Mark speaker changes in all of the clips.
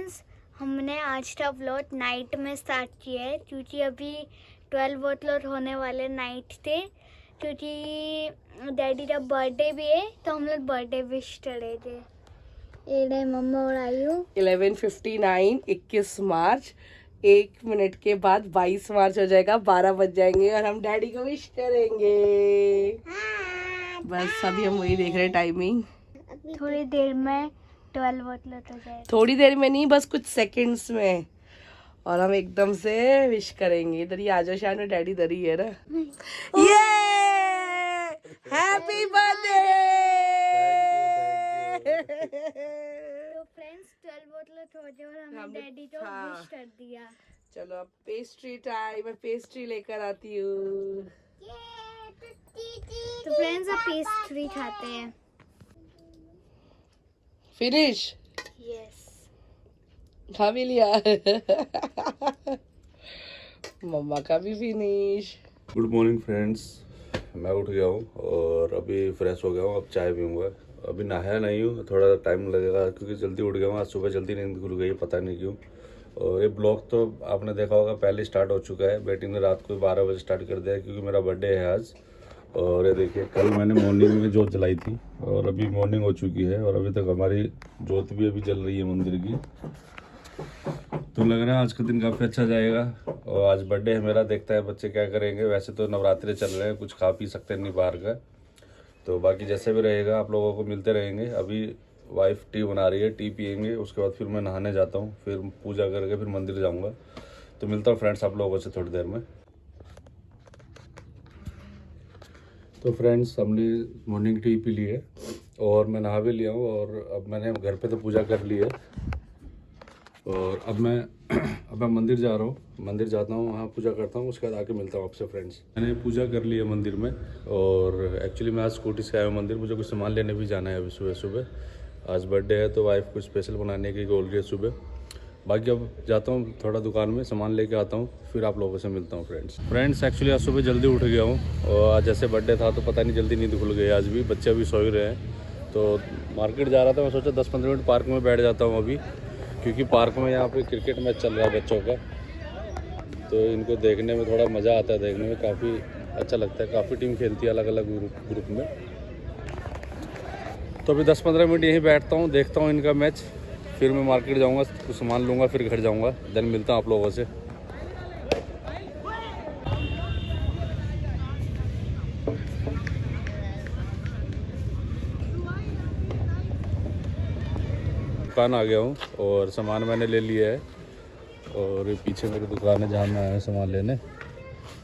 Speaker 1: Friends, हमने आज का व्लॉग नाइट में स्टार्ट किया है क्योंकि अभी 12 व्लॉग होने वाले नाइट थे, क्योंकि डैडी का बर्थडे भी है तो हम लोग बर्थडे विश करे थे। ये मम्मा और आयु
Speaker 2: 11:59 21 मार्च, 1 मिनट के बाद 22 मार्च हो जाएगा, 12 बज जाएंगे और हम डैडी को विश करेंगे। बस अभी हम वही देख रहे हैं टाइमिंग।
Speaker 1: थोड़ी देर में 12 व्लॉग हो जाएगा।
Speaker 2: थोड़ी देर में नहीं, बस कुछ सेकंड्स में, और हम एकदम से विश करेंगे। इधर ही आ जाओ, शायद में डैडी इधर ही है ना। ये हैप्पी बर्थडे।
Speaker 1: तो फ्रेंड्स 12 व्लॉग हो गए और हमने डैडी को विश कर दिया।
Speaker 2: चलो अब पेस्ट्री टाइम, मैं पेस्ट्री लेकर आती हूँ।
Speaker 1: तो फ्रेंड्स अब पेस्ट्री खाते हैं।
Speaker 2: फिनिश?
Speaker 1: यस।
Speaker 2: खा भी लिया। मम्मा का भी फिनिश।
Speaker 3: गुड मॉर्निंग फ्रेंड्स, मैं उठ गया हूँ और अभी फ्रेश हो गया हूँ। अब चाय पीऊँगा। अभी नहाया नहीं हूँ, थोड़ा टाइम लगेगा क्योंकि जल्दी उठ गया हूँ। आज सुबह जल्दी नींद खुल गई, पता नहीं क्यों। और ये ब्लॉग तो आपने देखा होगा पहले स्टार्ट हो चुका है। बेटी ने रात को 12 बजे स्टार्ट कर दिया क्योंकि मेरा बर्थडे है आज। और ये देखिए, कल मैंने मॉर्निंग में जोत जलाई थी और अभी मॉर्निंग हो चुकी है और अभी तक हमारी जोत भी अभी जल रही है मंदिर की। तो लग रहा है आज का दिन काफ़ी अच्छा जाएगा। और आज बर्थडे है मेरा, देखता है बच्चे क्या करेंगे। वैसे तो नवरात्रे चल रहे हैं, कुछ खा पी सकते नहीं बाहर का। तो बाकी जैसे भी रहेगा आप लोगों को मिलते रहेंगे। अभी वाइफ टी बना रही है, टी पियेंगे, उसके बाद फिर मैं नहाने जाता हूँ, फिर पूजा करके फिर मंदिर जाऊँगा। तो मिलता हूँ फ्रेंड्स आप लोगों से थोड़ी देर में। तो फ्रेंड्स हमने मॉर्निंग टी पी ली है और मैं नहा भी लिया हूँ और अब मैंने घर पे तो पूजा कर ली है। और अब मैं मंदिर जा रहा हूँ, मंदिर जाता हूँ, वहाँ पूजा करता हूँ, उसके बाद आके मिलता हूँ आपसे फ्रेंड्स। मैंने पूजा कर ली है मंदिर में और एक्चुअली मैं आज स्कूटी से आया हूँ मंदिर। मुझे कुछ सामान लेने भी जाना है अभी सुबह सुबह। आज बर्थडे है तो वाइफ कुछ स्पेशल बनाने की बोल रही है सुबह। बाकी अब जाता हूँ थोड़ा दुकान में सामान लेके आता हूँ, फिर आप लोगों से मिलता हूँ फ्रेंड्स। एक्चुअली आज सुबह जल्दी उठ गया हूँ और आज जैसे बर्थडे था तो पता नहीं जल्दी नींद खुल गई। आज भी बच्चे अभी सो ही रहे हैं। तो मार्केट जा रहा था, मैं सोचा 10-15 मिनट पार्क में बैठ जाता हूँ अभी, क्योंकि पार्क में यहाँ पे क्रिकेट मैच चल रहा है बच्चों का। तो इनको देखने में थोड़ा मज़ा आता है, देखने में काफ़ी अच्छा लगता है। काफ़ी टीम खेलती है अलग अलग ग्रुप में। तो अभी 10-15 मिनट यहीं बैठता हूँ, देखता हूँ इनका मैच, फिर मैं मार्केट जाऊँगा, कुछ सामान लूँगा, फिर घर जाऊँगा। देन मिलता हूँ आप लोगों से। दुकान आ गया हूँ और सामान मैंने ले लिया है और ये पीछे मेरी दुकान है जहाँ मैं आया सामान लेने।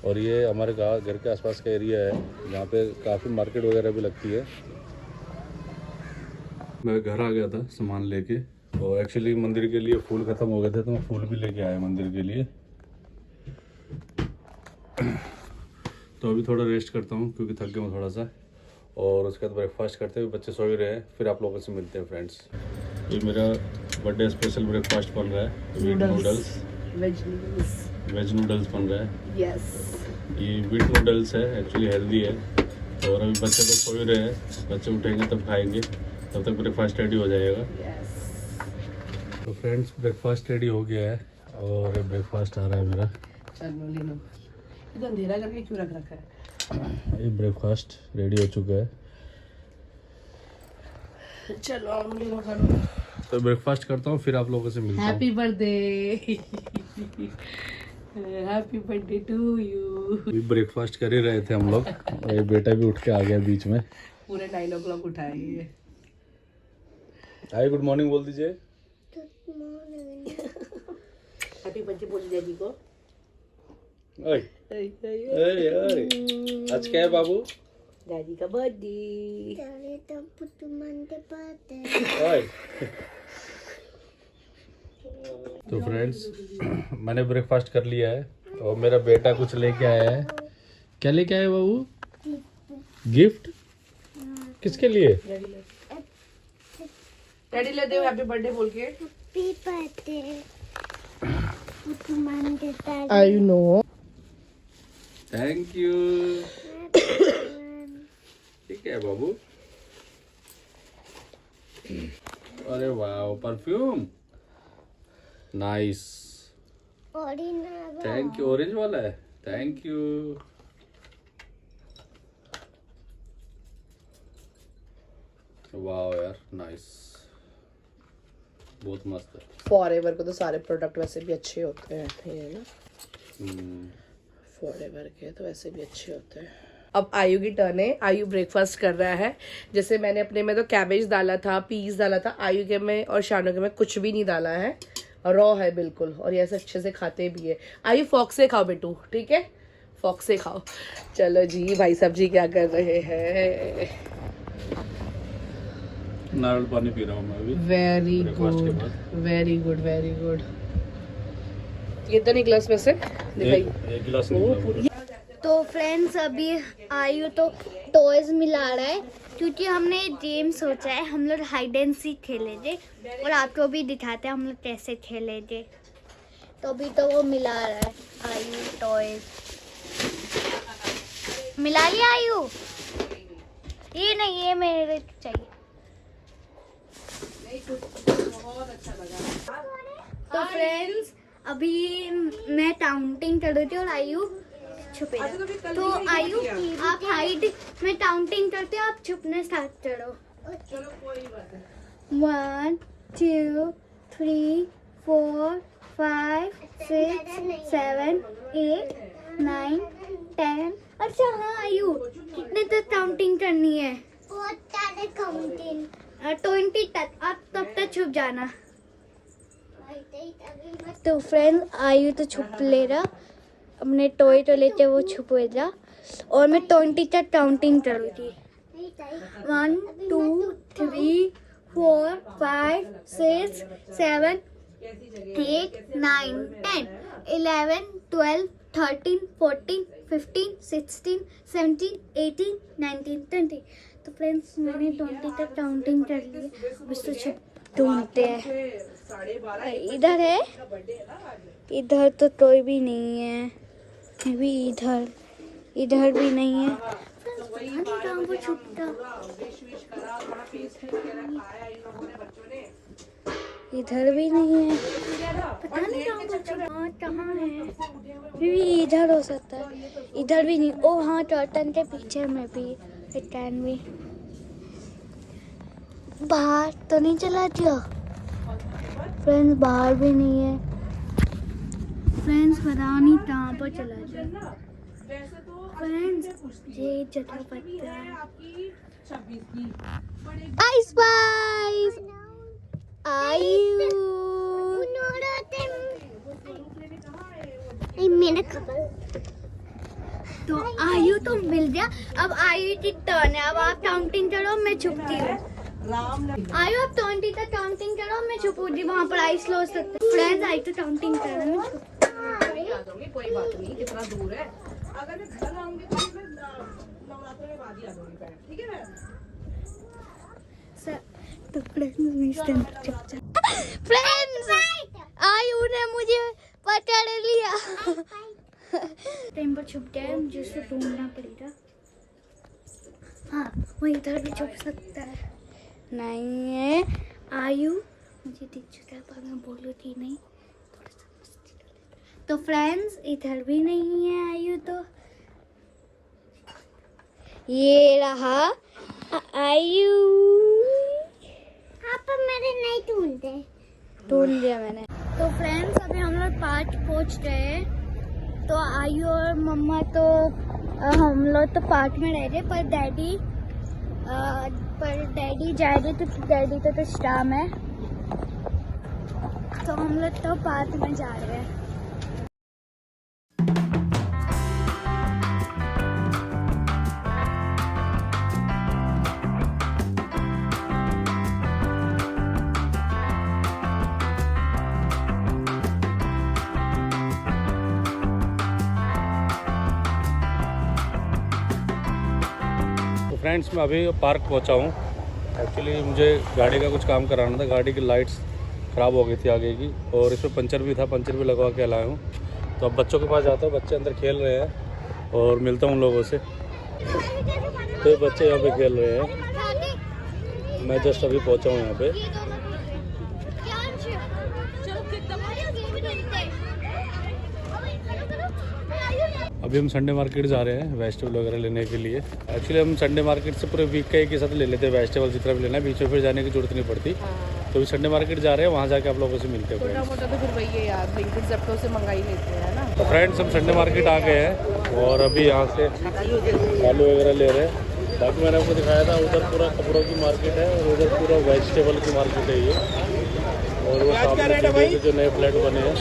Speaker 3: और ये हमारे घर के आसपास का एरिया है जहाँ पे काफ़ी मार्केट वगैरह भी लगती है। मैं घर आ गया था सामान लेके और एक्चुअली मंदिर के लिए फूल ख़त्म हो गए थे तो मैं फूल भी लेके आया मंदिर के लिए। तो अभी थोड़ा रेस्ट करता हूँ क्योंकि थक गया हूँ थोड़ा सा, और उसके बाद ब्रेकफास्ट करते हुए बच्चे सो ही रहे हैं, फिर आप लोगों से मिलते हैं फ्रेंड्स। ये मेरा बर्थडे स्पेशल ब्रेकफास्ट बन रहा है, वीट नूडल्स, वेज नूडल्स बन रहा है।
Speaker 2: यस।
Speaker 3: ये वीट नूडल्स है, एक्चुअली हेल्दी है। और अभी बच्चे तो सो ही रहे हैं, बच्चे उठेंगे तब खाएंगे, तब तक ब्रेकफास्ट रेडी हो जाएगा। तो फ्रेंड्स ब्रेकफास्ट रेडी हो गया है और ब्रेकफास्ट आ रहा है मेरा।
Speaker 2: इतना अंधेरा करके क्यों रख रखा है?
Speaker 3: ये ब्रेकफास्ट रेडी हो चुका है।
Speaker 2: चलो
Speaker 3: तो ब्रेकफास्ट करता हूँ, फिर आप लोगों से मिलता हूँ।
Speaker 2: Happy birthday. Happy birthday to you.
Speaker 3: अभी ब्रेकफास्ट कर ही रहे थे हम लोग, ये बेटा भी उठ के आ गया बीच में।
Speaker 2: पूरे 9 o'clock उठाएंगे।
Speaker 3: हाय गुड मॉर्निंग बोल दीजिए।
Speaker 2: हैप्पी बर्थडे बोल डैडी को।
Speaker 3: ओए ओए, आज क्या है बाबू?
Speaker 2: डैडी का बर्थडे।
Speaker 3: ओए। तो फ्रेंड्स मैंने ब्रेकफास्ट कर लिया है और मेरा बेटा कुछ लेके आया है। क्या लेके आया बाबू? गिफ्ट? किसके लिए?
Speaker 2: डैडी ले दो हैप्पी बर्थडे बोल के।
Speaker 1: I know.
Speaker 3: Thank you. ठीक है बाबू। अरे वाह perfume. Nice, thank you. Orange वाला है, थैंक यू। वाह यार, नाइस, बहुत मस्त है।
Speaker 2: फॉरएवर को तो सारे प्रोडक्ट वैसे भी अच्छे होते हैं, ये ना फॉरएवर के तो वैसे भी अच्छे होते हैं। अब आयु की टर्न है। आयु ब्रेकफास्ट कर रहा है। जैसे मैंने अपने में तो कैबेज डाला था, पीस डाला था, आयु के में और शानू के में कुछ भी नहीं डाला है, रॉ है बिल्कुल। और ये ऐसे अच्छे से खाते भी है। आयु फॉक से खाओ बेटू, ठीक है, फॉक से खाओ। चलो जी, भाई साहब जी क्या कर रहे हैं?
Speaker 3: नारियल पानी पी रहा हूँ मैं अभी।
Speaker 2: वेरी
Speaker 3: ब्रेकफास्ट के
Speaker 2: गुड,
Speaker 3: बाद।
Speaker 2: Very good, very good. ये तो नहीं गिलास में से दिखाई।
Speaker 3: एक गिलास नहीं।
Speaker 1: तो फ्रेंड्स अभी आयु तो टॉयज मिला रहा है, क्योंकि हमने गेम सोचा है हम लोग हाइड एंड सीक खेले थे, और आपको भी दिखाते हैं हम लोग कैसे खेले थे। तो अभी तो वो मिला रहा है आयु टॉयज। मिला लिया आयु? ये नहीं, ये मेरे चाहिए। तो फ्रेंड्स अभी मैं काउंटिंग कर रही थी और आयु छुपे। तो आयु आप हाइड में काउंटिंग करते हो, आप छुपने स्टार्ट करो। 1 2 3 4 5 6 7 8 9 10। अच्छा हाँ आयु, कितने तक काउंटिंग करनी है? 20 तक। आप तब तक छुप जाना। तो फ्रेंड आयु तो छुप ले रहा, अपने टॉय तो लेते वो छुपेगा, और मैं 20 तक काउंटिंग करूँगी। 1 2 3 4 5 6 7 8 9 10 11 12 13 14 15 16 17 18 19 20। तो फ्रेंड्स मैंने 20 तक काउंटिंग कर ली है। अब इसको छुप ढूंढते हैं। इधर है, इधर तो कोई भी नहीं है, भी इधर भी नहीं है। कहाँ वो छुपता? इधर भी नहीं है, पता नहीं कहाँ वो छुपा। कहाँ है? भी इधर हो सकता है, इधर भी नहीं। ओ हाँ, टर्टन के पीछे में भी कैन भी। बाहर तो नहीं चला दिया फ्रेंड्स, बाहर भी नहीं है फ्रेंड्स, पता नहीं कहाँ पर चला गया फ्रेंड्स। ये जगह पता है। आइस स्पाइस आयु मेरा खबर। तो आयु तो मिल गया। अब आयु की टर्न है। अब आप काउंटिंग करो, मैं छुपती हूँ। आयु अब 20 तक काउंटिंग करो, मैं छुपूंगी वहाँ पर। आइस लो सकते फ्रेंड्स, आई तो काउंटिंग कर रहा हूँ।
Speaker 2: कोई बात नहीं, कितना दूर है। अगर मैं घर आऊंगी तो मैं नवरात्रि में बाद ही आ जाऊंगी, ठीक है मैम?
Speaker 1: तो फ्रेंड्स आयु ने मुझे पकड़ लिया। टाइम पर छुप गया, मुझे उसको ढूंढना पड़ेगा। हाँ, वो इधर भी छुप सकता है। नहीं है आयु, मुझे दिख चुका है पर मैं बोलूँ थी नहीं। तो फ्रेंड्स इधर भी नहीं है आयु। तो ये रहा आयु। आप मेरे नहीं ढूंढ लिया मैंने। तो फ्रेंड्स अभी हम लोग पार्क पहुंच गए हैं। तो आयु और मम्मा तो हम लोग तो पार्क में रह रहे, पर डैडी जा रहे, तो डैडी तो शाम है, तो हम लोग तो पार्क में जा रहे हैं।
Speaker 3: फ्रेंड्स मैं अभी पार्क पहुंचा हूं। एक्चुअली मुझे गाड़ी का कुछ काम कराना था। गाड़ी की लाइट्स ख़राब हो गई थी आगे की, और इसमें पंचर भी था, पंचर भी लगवा के लाया हूं। तो अब बच्चों के पास जाता हूं, बच्चे अंदर खेल रहे हैं और मिलता हूं उन लोगों से। तो बच्चे यहाँ पे खेल रहे हैं, मैं जस्ट अभी पहुँचा हूँ यहाँ पे। अभी हम संडे मार्केट जा रहे हैं वेजिटेबल वगैरह लेने के लिए। एक्चुअली हम संडे मार्केट से पूरे वीक का एक ही साथ ले लेते हैं, वेजिटेबल जितना भी लेना है, बीच में फिर जाने की जरूरत नहीं पड़ती। तो अभी संडे मार्केट जा रहे हैं, वहाँ जाके आप लोगों से मिलते हैं।
Speaker 2: छोटा मोटा तो फिर वही है यार, ब्लिंकिट ज़ेप्टो से मंगाई लेते हैं ना।
Speaker 3: तो फ्रेंड्स हम संडे मार्केट आ गए हैं और अभी यहाँ से आलू वगैरह ले रहे हैं। बाकी मैंने आपको दिखाया था उधर पूरा कपड़ों की मार्केट है और उधर पूरा वेजिटेबल की मार्केट है ये। और वो सामने जो नए फ्लैट बने हैं।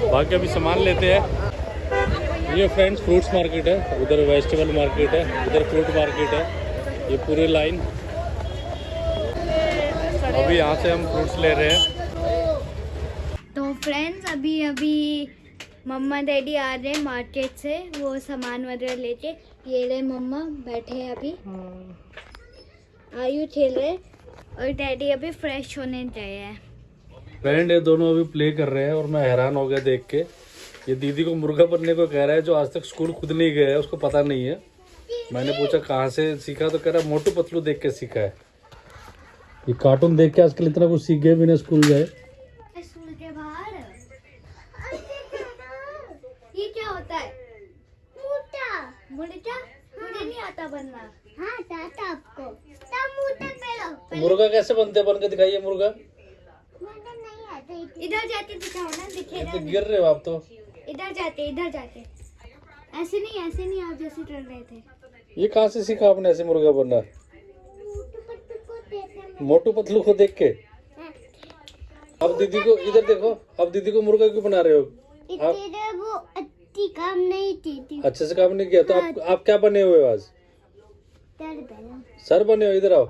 Speaker 3: बाकी अभी सामान लेते हैं। ये फ्रेंड्स फ्रूट्स मार्केट है, उधर वेजिटेबल मार्केट है, उधर फ्रूट मार्केट है, ये पूरी लाइन। अभी यहाँ से हम फ्रूट्स ले रहे हैं।
Speaker 1: तो फ्रेंड्स अभी मम्मा डैडी आ रहे हैं मार्केट से, वो सामान वगैरह लेके। ये रहे मम्मा बैठे हैं अभी, आयु खेल रहे और डैडी अभी फ्रेश होने गए हैं।
Speaker 3: फ्रेंड ये दोनों अभी प्ले कर रहे हैं और मैं हैरान हो गया देख के। ये दीदी को मुर्गा बनने को कह रहा है, जो आज तक स्कूल खुद नहीं गया है, उसको पता नहीं है। मैंने पूछा कहाँ से सीखा, तो कह रहा है मोटू पतलू देख के सीखा है। ये कार्टून देख के आजकल इतना कुछ सीख गए बिना स्कूल जाए।
Speaker 1: स्कूल के बाहर ये क्या होता है? मुर्गा मुझे नहीं आता बनना। हाँ आता आपको।
Speaker 3: मुर्गा कैसे बनते हैं, बन के दिखाइए मुर्गा।
Speaker 1: इधर जाके दिखाओ ना, दिखेगा
Speaker 3: तो गिर रहे हो आप तो।
Speaker 1: इधर जाते ऐसे नहीं आप जैसे चल रहे थे।
Speaker 3: ये कहाँ से सीखा आपने ऐसे मुर्गा बनना? मोटू पतलू को देख के। अब दीदी को इधर देखो, अब दीदी को मुर्गा क्यों बना रहे हो आप?
Speaker 1: वो अच्छी काम नहीं की।
Speaker 3: अच्छे से काम नहीं किया तो आप क्या बने हुए हो आज? सर बने हो, इधर आओ।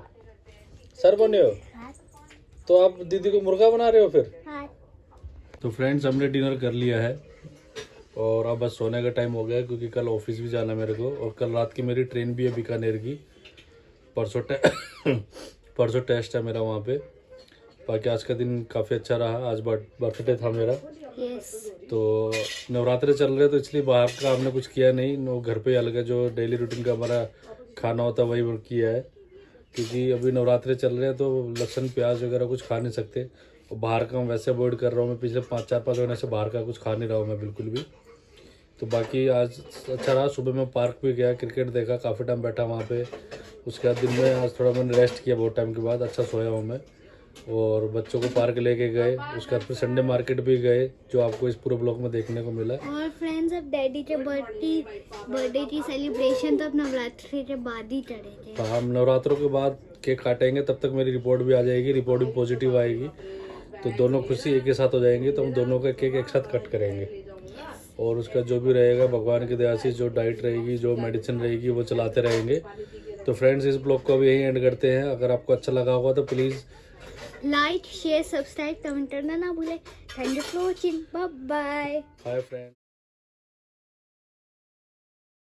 Speaker 3: सर बने हो तो आप दीदी को मुर्गा बना रहे हो फिर? तो फ्रेंड्स हमने डिनर कर लिया है और अब बस सोने का टाइम हो गया, क्योंकि कल ऑफिस भी जाना है मेरे को, और कल रात की मेरी ट्रेन भी है बीकानेर की। परसों टेस्ट है मेरा वहाँ पे। बाकी आज का दिन काफ़ी अच्छा रहा, आज बर्थडे था मेरा। तो नवरात्रे चल रहे तो इसलिए बाहर का हमने कुछ किया नहीं, नो घर पे अलग है, जो डेली रूटीन का हमारा खाना होता है वही किया है। क्योंकि अभी नवरात्रे चल रहे हैं तो लहसुन प्याज वगैरह कुछ खा नहीं सकते, और बाहर का मैं वैसे अवॉइड कर रहा हूँ। मैं पिछले 4-5 महीने से बाहर का कुछ खा नहीं रहा हूँ मैं बिल्कुल भी। तो बाकी आज अच्छा रहा। सुबह मैं पार्क भी गया, क्रिकेट देखा, काफ़ी टाइम बैठा वहाँ पे। उसके बाद दिन में आज थोड़ा मैंने रेस्ट किया बहुत टाइम के बाद, अच्छा सोया हूँ मैं। और बच्चों को पार्क लेके गए, उसके बाद फिर संडे मार्केट भी गए, जो आपको इस पूरे ब्लॉग में देखने को मिला।
Speaker 1: और फ्रेंड्स अब डैडी के बर्थडे की सेलिब्रेशन तो अब नवरात्रि के बाद ही करेंगे।
Speaker 3: तो हम नवरात्रों के बाद केक काटेंगे, तब तक मेरी रिपोर्ट भी आ जाएगी, रिपोर्ट भी पॉजिटिव आएगी, तो दोनों खुशी एक ही साथ हो जाएंगी। तो हम दोनों का केक एक साथ कट करेंगे, और उसका जो भी रहेगा भगवान की दया से, जो डाइट रहेगी, जो मेडिसिन रहेगी, वो चलाते रहेंगे। तो फ्रेंड्स इस ब्लॉग को अभी यहीं एंड करते हैं। अगर आपको अच्छा लगा होगा तो please
Speaker 1: like share subscribe comment करना ना भूले। Thank you for watching, bye bye.
Speaker 3: Bye friend.